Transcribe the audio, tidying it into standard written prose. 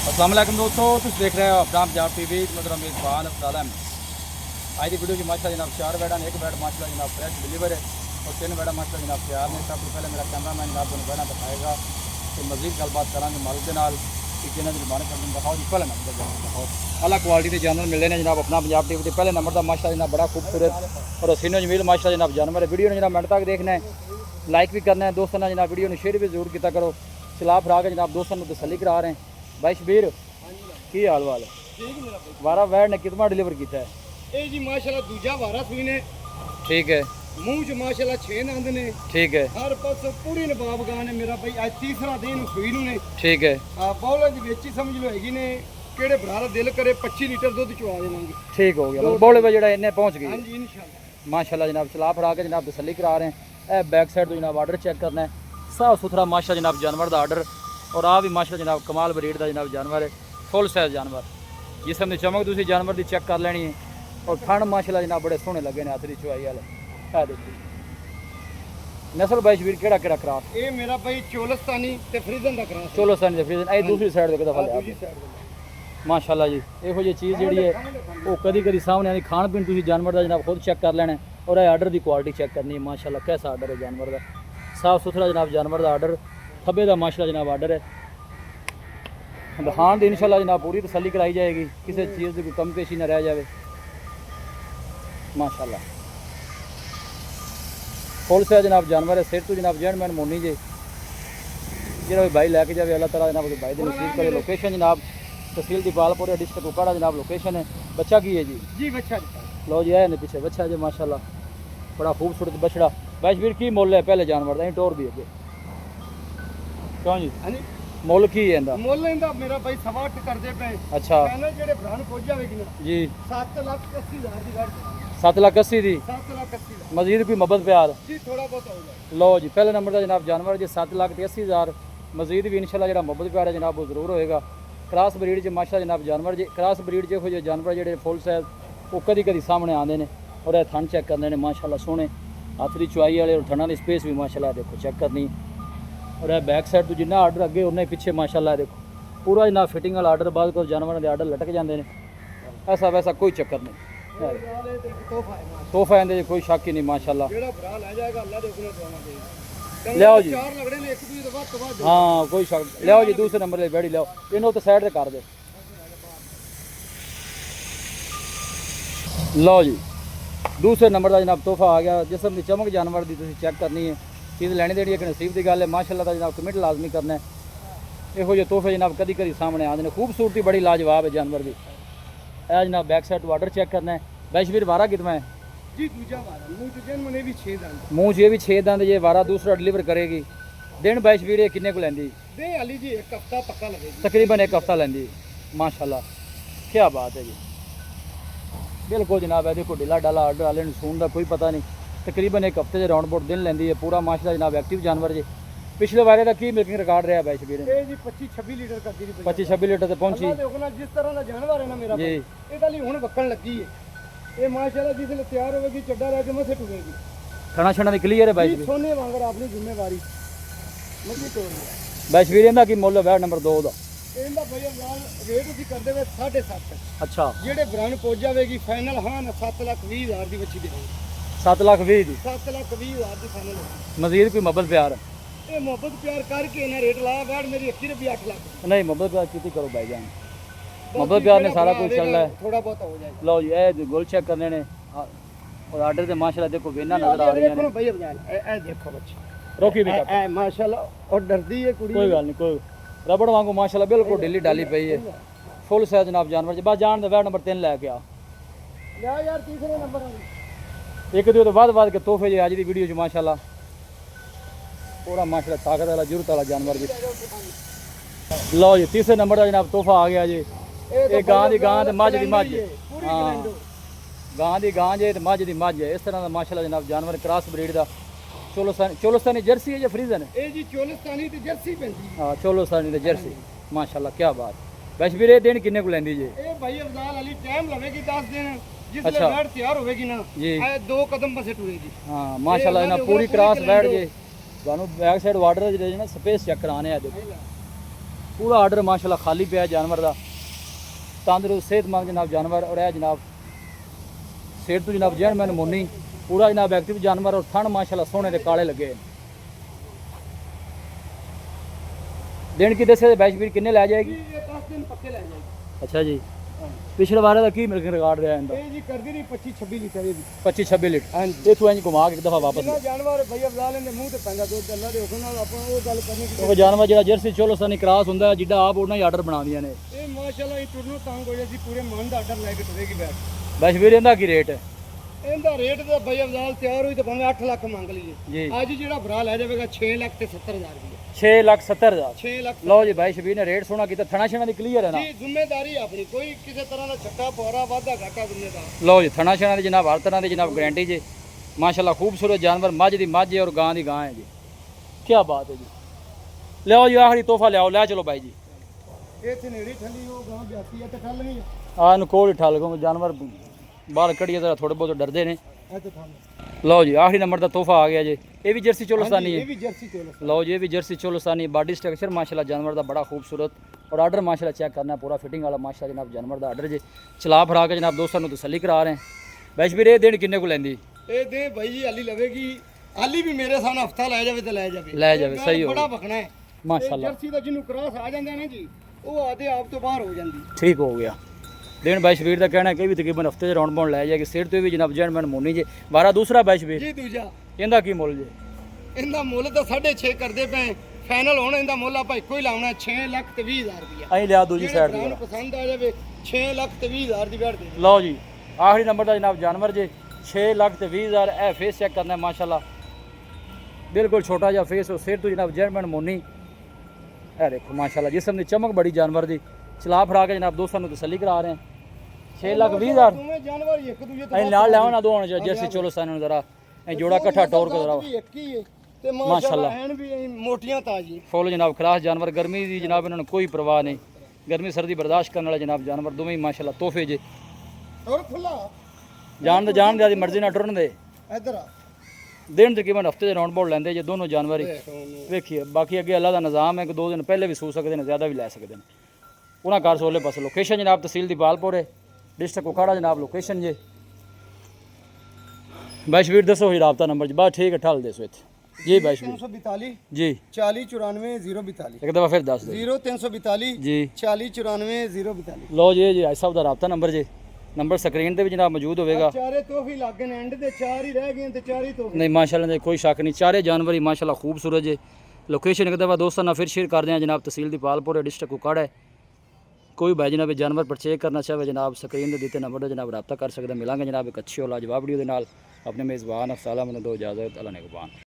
अस्सलाम वालेकुम दोस्तों, तुम देख रहे हो अपना पंजाब टीवी। मतलब मेज़बान अफजाल अहमद। आज की वीडियो की माशा जनाब 4 बैड एक बैड माशा जनाब फ्रेश डिलीवर है और 3 बैड माशा जनाब तैयार ने। सब तो पहले मेरा कैमरा मैन जनाब को बैठा दिखाएगा कि मजीद गलबात करा मालिक के नाल कि किन्हें निर्माण कर दिखाओ जी। पहले नंबर का दिखाओ अलग क्वालिटी के जानवर मिलने जनाब अपना पंजाब टीवी के पहले नंबर का माशा जनाब बड़ा खूबसूरत और हसीनो जमील माशा जनाब जानवर है। वीडियो ने जनाब मिनट तक देखना है, लाइक भी करना है दोस्तों ने जनाब, वीडियो ने शेयर भी जरूर किया करो। सलाह फरा के जनाब दोस्तों को तसली करा रहे हैं। भाई शबीर की हाल वाल है? वारा वैड ने कितना डिलीवर किया है? ए जी माशाल्लाह दूजा वारा सुई ने। ठीक है। मुंह च माशाल्लाह 6 दंद ने। ठीक है। हर पासों पूरी नवाब गां ने मेरा भाई आज तीसरा दिन सुई नु ने। ठीक है। बौला दी ਵਿੱਚ ਹੀ ਸਮਝ ਲਓ ਹੈਗੀ ਨੇ ਕਿਹੜੇ ਭਰਾ ਦਾ ਦਿਲ ਕਰੇ 25 ਲੀਟਰ ਦੁੱਧ ਚਵਾ ਦੇਵਾਂਗੇ। ठीक हो गया, मतलब बौले पे जड़ा इन्ने पहुंच गई। हां जी इंशाल्लाह माशाल्लाह जनाब सलाह फरा के जनाब तसल्ली करा रहे हैं। ए बैक साइड तो जनाब आर्डर चेक करना है, साफ सुथरा माशा जनाब जानवर का आर्डर। और आ भी माशा जनाब कमाल ब्रीड का जनाब जानवर है, फुल साइज जानवर। जिसम की चमक दूसरी जानवर की चेक कर लेनी है। और थण माशाल्लाह जनाब बड़े सोहने लगे ने, हाथ की चुवाई वाले। है देखिए नस्ल भाई शबीर केड़ा केड़ा क्रॉस? ए मेरा भाई चोलस्तानी ते फ्रीजन दा क्रॉस। चोलस्तानी ते फ्रीजन ए दूसरी साइड देखो दफा दूसरी साइड माशाल्लाह जी। ਇਹੋ ਜਿਹੀ चीज़ जी है वो कभी कभी सामने आनी। खान पीन तुम जानवर का जनाब खुद चेक कर लेना और ये आर्डर की क्वालिटी चेक करनी है। माशाल्लाह कैसा आर्डर है जानवर का, साफ सुथरा जनाब जानवर का आर्डर। थब्बे का माशाल्लाह जनाब आर्डर है। हाँ तो इंशाल्लाह जनाब पूरी तसल्ली कराई जाएगी, किसी चीज़ की कोई कम पेशी ना रह जाए। माशाल्लाह फुल साइज जनाब जानवर है। सिर तो जनाब जेंटलमैन मोनी जी जो भाई लैके जाए अल्लाह ताला जनाब भाई को नसीब करे। लोकेशन जनाब तहसील दीपालपुर डिस्ट्रिक्ट कुपवाड़ा जनाब लोकेशन है। बच्चा की है जी बच्चा लो जी है पीछे बच्चा जी माशाल्लाह बड़ा खूबसूरत बछड़ा। भाई शबीर की मुल है पहले जानवर का टोर भी है क्यों जी? मुल की है इंदा? ਮੁੱਲ ਇਹਦਾ ਮੇਰਾ ਭਾਈ 8.5 ਕਰਦੇ ਪਏ। अच्छा ਕਹਿੰਦੇ ਜਿਹੜੇ ਭਰਾ ਨੂੰ ਪਹੁੰਚ ਜਾਵੇਗੀ ਨਾ जी 7,80,000 ਦੀ ਗਾੜੀ। 7,80,000 दी 7,80,000 मजीद कोई मोहब्बत प्यार? जी थोड़ा बहुत हो जाए। लो जी पहले नंबर का जनाब जानवर जी 7,80,000। मजीद भी इंशाल्लाह जो मोहब्बत प्यार है जनाब वो जरूर होएगा। क्रॉस ब्रीड च माशा जनाब जानवर जी क्रॉस ब्रीड जो जानवर जो फुल साइज वो कभी कभी सामने आते हैं। और यह थन चेक करते हैं माशाल्लाह सोहने, हाथ की चुवाई वाले और थना की स्पेस भी माशाल्लाह देखो चेक करनी। और यह बैक साइड तो जिन्ना आर्डर अगे उन्ने पीछे माशाल्लाह देखो पूरा जनाब फिटिंग वाला आर्डर। बाद को जानवरों के आर्डर लटक जाते हैं, ऐसा वैसा कोई चक्कर नहीं। तोहफा इन्हें कोई शक ही नहीं माशाल्लाह। लियाओ जी हाँ कोई शक। लियाओ जी दूसरे नंबर बैठी लियाओ इन्हों तो साइड से कर दे। लो जी दूसरे नंबर का जनाब तोहफा आ गया। जिसम की चमक जानवर की तुम चेक करनी है, चीज़ लैनी देनी एक नसीब की गल है। माशाल्लाह का जनाब कमिट लाजमी करना है। यहो जो तोहफे जनाब कभी कभी सामने आते हैं। खूबसूरती बड़ी लाजवाब है जानवर की। यह जनाब बैक साइड वाटर चेक करना है। भाई शबीर वारा कितना है जी? दूजा वारा मुंह च मने भी 6 दंद। मुँह ये भी 6 दंद ये वारा दूसरा डिलीवर करेगी। दिन भाई शबीर किन्ने को लेंदी? दे अली जी एक हफ्ता पक्का लगेगी, तकरीबन एक हफ्ता लेंदी। माशाल्लाह क्या बात है जी। बिल्कुल जनाब है देखो ढिला डाला आर्डर वाले सून का कोई पता नहीं। तकरीबन एक हफ्ते के राउंड बोट दिन लेंदी है पूरा माशाल्लाह जनाब एक्टिव जानवर जी। पिछले वारे का की मिल्किंग रिकॉर्ड रहा भाई शबीर? ये जी 25-26 लीटर करदी रही। 25-26 लीटर तक पहुंची जिस तरह का जानवर है ना मेरा जी। ये गली हुण वक्कण लगी है। ये माशाल्लाह जिसले तैयार होगी चड्डा रह के मसे टूटेगी। खाना छाना भी क्लियर है भाई शबीर? सोने वांगर अपनी जिम्मेवारी मसी तोड़ लिया। भाई शबीर इनका की मुੱਲ है नंबर 2 का? ਇਹਦਾ ਭਈ ਅਫਜ਼ਾਲ ਰੇਟ ਅਸੀਂ ਕਰਦੇ ਵੇ 7.5। अच्छा ਜਿਹੜੇ ਬ੍ਰਾਂਡ ਪਹੁੰਚ ਜਾਵੇਗੀ ਫਾਈਨਲ ਹਾਂ 7,20,000 ਦੀ ਬੱਚੀ ਦੇਵਾਂਗੇ। 7,20,000 ਦੀ 7,20,000 ਦੀ ਫਾਈਨਲ। मजीद कोई मोहब्बत प्यार? ਇਹ ਮੁਹੱਬਤ ਪਿਆਰ ਕਰਕੇ ਇਹਨਾਂ ਰੇਟ ਲਾਇਆ ਬਾੜ ਮੇਰੀ ਅੱਖੀ ਨੇ ਵੀ 8 ਲੱਖ। नहीं मोहब्बत प्यार की करो भाई जान। मोहब्बत प्यार ने सारा कुछ चल रहा है। थोड़ा बहुत हो जाएगा। लो जी ये गोल चेक करने ने और आर्डर से माशाल्लाह देखो वेना नजर आ रही है। देखो भाई अफजाल ए देखो बच्ची रोकी भी ए माशाल्लाह और डरदी है कुड़ी। कोई गल नहीं कोई रबड़ वांगू माशाल्लाह बिल्कुल ढीली डाली पई है। फुल साइज जनाब जानवर जी। बस जान दे बैड नंबर 3 लेके आ ले यार तीसरे नंबर एक दो तो बाद के तोहफे जी आज की वीडियो च माशाल्लाह पूरा माशाल्लाह ताकत वाला जरूरत वाला जानवर जी। लो जी तीसरे नंबर का जनाब तोहफा आ गया जी। ये गां दी गां ते मझ दी मझ। हाँ गां दी गां जे ते मझ दी मझ है। इस तरह का माशाल्लाह जनाब जानवर क्रॉस ब्रीड का। चोलस्तानी जर्सी है या फ्रीजन है? ए जी चोलस्तानी ते जर्सी पेंदी। हाँ चोलस्तानी ते जर्सी माशाल्लाह क्या बात। वैसे भी ये दिन किन्ने को लेंदी जी? ए भाई अफजाल अली टाइम लगेगी 10 दिन। जिसले अच्छा। बैठ तैयार होगी ना जी। ए 2 कदम बसे टूरेगी। हाँ माशाल्लाह ना पूरी क्रॉस बैठ जे ਤੁਹਾਨੂੰ बैक साइड वाटर जे ना स्पेस चेक कराने आ देखो पूरा आर्डर माशाल्लाह खाली पे जानवर का तंदुरुस्त सेहतमंद जनाब जानवर। और यह जनाब सेठ तो जनाब जैन मैन मोनी पूरा जनाब एक्टिव जानवर और थन माशाल्लाह सोने के काले लगे। दिन की दसे बैश वीर किन्ने लै जाएगी? ये 10 दिन पक्के ले जाएगी। अच्छा जी पिछले बारे का की मिल रिकॉर्ड रहा है? ये जी कर दी 25-26 लीटर ये भी। 25-26 लीटर। हाँ जी इतों इंज घुमा के एक दफा वापस जिन्ना जानवर भई अफजाल ने मुंह ते पैंदा दुध अल्लाह दे हुक्म नाल ਆਪਾਂ ਉਹ ਗੱਲ करनी कि ਉਹ ਜਾਨਵਰ ਜਿਹੜਾ ਜਰਸੀ ਚੋਲੋਸਾਨੀ ਕ੍ਰਾਸ ਹੁੰਦਾ ਜਿੱਡਾ ਆਪ ਉਹਨਾਂ ਹੀ ਆਰਡਰ ਬਣਾਉਂਦੀਆਂ ਨੇ। ਇਹ ਮਾਸ਼ਾਅੱਲਾ ਇਹ ਟੁਰਨੋਂ ਤੰਗ ਹੋ ਜਾਂਦੀ ਪੂਰੇ ਮਨ ਦਾ ਆਰਡਰ ਲੈ ਕੇ ਤੁਰੇਗੀ ਬੈਠ। ਬਸ ਵੀਰ ਇਹਦਾ ਕੀ ਰੇਟ ਹੈ? ਇਹਦਾ ਰੇਟ ਤਾਂ ਭਈ ਅਫਜ਼ਾਲ ਤਿਆਰ ਹੋਈ ਤਾਂ ਭਾਵੇਂ 8 ਲੱਖ ਮੰਗ ਲਈਏ। ਜੀ ਅੱਜ ਜਿਹੜਾ ਭਰਾ ਲੈ ਜਾਵੇਗਾ 6 ਲੱਖ ਤੇ 70,000 ਰੁਪਏ। 6,70,000। 6 ਲੱਖ ਲਓ ਜੀ ਭਾਈ ਸ਼ਬੀਰ ਨੇ ਰੇਟ ਸੋਹਣਾ ਕੀਤਾ। ਥਣਾ ਛਣਾ ਦੀ ਕਲੀਅਰ ਹੈ ਨਾ? ਜੀ ਜ਼ਿੰਮੇਵਾਰੀ ਆਪਣੀ ਕੋਈ ਕਿਸੇ ਤਰ੍ਹਾਂ ਦਾ ਛੱਟਾ ਪੋਰਾ ਵਾਧਾ ਘਾਟਾ ਜ਼ਿੰਮੇਦਾਰ। ਲਓ ਜੀ ਥਣਾ ਛਣਾ ਦੀ ਜਨਾਬ ਹਰ ਤਰ੍ਹਾਂ ਦੀ ਜਨਾਬ ਗਾਰੰਟੀ ਜੀ ਮਾਸ਼ਾਅੱਲਾ ਖੂਬਸੂਰਤ जानवर ਮੱਝ ਦੀ ਮੱਝ ਹੈ और ਗਾਂ ਦੀ ਗਾਂ ਹੈ ਜੀ। ਕੀ ਬਾਤ ਹੈ ਜੀ। ਲਿਆਓ ਜੀ ਆਖਰੀ ਤੋਹਫਾ ਲਿਆਓ ਲੈ ਚਲੋ ਭਾਈ ਜੀ। ਇਹ ਤੇ ਨੇੜੀ ਠੱਲੀ ਉਹ ਗਾਂ ਬਿਆਤੀ ਹੈ ਤੇ ਠੱਲ ਨਹੀਂ ਹੈ। ਆਹ ਨੂੰ ਕੋਲ ਠੱਲ ਗੋ जानवर ਬਾਹਰ ਕੱਢੀਏ ਤਾਂ ਥੋੜੇ ਬਹੁਤ ਡਰਦੇ ਨੇ। ਇਹ ਤੇ ਠੱਲ ਲਓ ਜੀ ਆਖਰੀ ਨੰਬਰ ਦਾ ਤੋਹਫਾ ਆ ਗਿਆ ਜੀ। ਇਹ ਵੀ ਜਰਸੀ ਚੋਲੋਸਾਨੀ ਇਹ ਹੈ। ਵੀ ਜਰਸੀ ਚੋਲੋ। लो जी ये भी जर्सी चोलोसानी बॉडी स्ट्रक्चर माशाल्लाह जानवर का बड़ा खूबसूरत और आर्डर माशाल्लाह चेक करना पूरा फिटिंग वाला माशाल्लाह जनाब जानवर का आर्डर जी चला फरा के जनाब दोस्तों को तसल्ली करा रहे हैं। वैश भी ये दिन किन्ने को लेंदी? ਇਹ ਦੇ ਭਾਈ ਜੀ ਹਾਲੀ ਲਵੇਗੀ ਹਾਲੀ ਵੀ ਮੇਰੇ ਸਾਹਮਣੇ ਹਫਤਾ ਲੈ ਜਾਵੇ ਤੇ ਲੈ ਜਾਵੇ। ਲੈ ਜਾਵੇ, ਇਹ ਸਹੀ ਹੋ ਬੜਾ ਗਿਆ। ਬਖਣਾ ਹੈ माशाल्लाह ਜਰਸੀ ਦਾ ਜਿਹਨੂੰ ਕ੍ਰਾਸ ਆ ਜਾਂਦਾ ਨਾ ਜੀ ਉਹ ਆਦੇ ਆਪ ਤੋਂ ਬਾਹਰ ਹੋ ਜਾਂਦੀ। ठीक हो गया। दिन भाई शबीर का कहना है कि भी तकरीबन हफ्ते से राउंड बाउंड लै जाएगी सेठ तो भी जनाब जैन मैन मोनी जी बारह दूसरा भाई शबीर ਜੀ ਦੂਜਾ इनका की मुल जी? ਇਹਦਾ ਮੁੱਲ ਤਾਂ 6.5 ਕਰਦੇ ਪਏ ਫਾਈਨਲ ਹੁਣ ਇਹਦਾ ਮੁੱਲ ਆਪਾਂ ਇੱਕੋ ਹੀ ਲਾਉਣਾ 6 ਲੱਖ ਤੇ 20,000 ਰੁਪਇਆ। अं लिया दूजी साइड ਭਰਾ ਨੂੰ ਪਸੰਦ ਆ ਜਾਵੇ 6 ਲੱਖ ਤੇ 20,000 ਦੀ ਬੈਠ ਦੇ। लो जी आखिरी नंबर का जनाब जानवर जी 6 लाख ते 20,000। ए फेस चेक करना है माशाल्लाह बिल्कुल छोटा जहा फेस और सेठ तो जनाब जैन मैन मोनी। ए देखो माशाल्लाह जिसम की चमक बड़ी जानवर की चला फरा के जनाब दोस्तों को तसल्ली करा रहे हैं। 6,20,000 ਦੋਵੇਂ ਜਾਨਵਰ ਇੱਕ ਦੂਜੇ ਤੋਂ अं नाल लिया ना दो होने जर्सी चोलोसानी जरा जोड़ा कट्ठा टोर के जरा ਇੱਕ ਹੀ ਹੈ ਤੇ ਮਾਸ਼ਾਅੱਲਾ ਐਨ ਵੀ ਮੋਟੀਆਂ ਤਾਜੀ फुल जनाब खलास जानवर गर्मी की जनाब इन्होंने कोई परवाह नहीं गर्मी सर्दी बर्दाश्त करने वाले जनाब जानवर दोवें ही माशाल्लाह तोहफे जे और खुला जान दे मर्जी ना टुरन दे इधर आ दिन तकरीबन हफ्ते से राउंड बाउंड लेंदे जे दोनों जानवर ही वेखिए। बाकी अगे अल्लाह का निज़ाम है कि 2 दिन पहले भी सू सकते हैं ज़्यादा भी लै सकते हैं। उन्हें घर सोले पास लोकेशन जनाब तहसील दीपालपुर है डिस्ट्रिक्ट कुखाड़ा जनाब लोकेशन जे। बैशवीर दसो ही राबता नंबर जी बस ठीक है ठल दसो इतने जी बैशवीर 342 जी 40 94 042 एक दफ़ा फिर दस दो 0342 जी। 40 94 042। लो जी जी भाई साहब का राबता नंबर जी नंबर स्क्रीन पर भी जनाब मौजूद होगा। ਚਾਰੇ ਤੋਹਫੇ ਲੱਗੇ ਨੇ ਐਂਡ ਦੇ 4 ही रह गए ते 4 ही ਤੋਹਫੇ। नहीं माशाल्लाह कोई शक नहीं चारे जानवर ही माशाल्लाह खूबसूरत है। लोकेशन एक दफ़ा दोस्तों ना फिर शेयर कर दें जनाब तहसील दीपालपुर डिस्ट्रिक्ट कुकाड़ा है। कोई भाई जनाब जानवर परचेज करना चाहे जनाब स्क्रीन के दिते नंबर जनाब रब्ता कर सकते। मिलेंगे जनाब एक अच्छी और लाजवाब वीडियो के नाल। अपने मेज़बान अफसाला मैंने दो इजाज़त अल्लाह ने कुर्बान।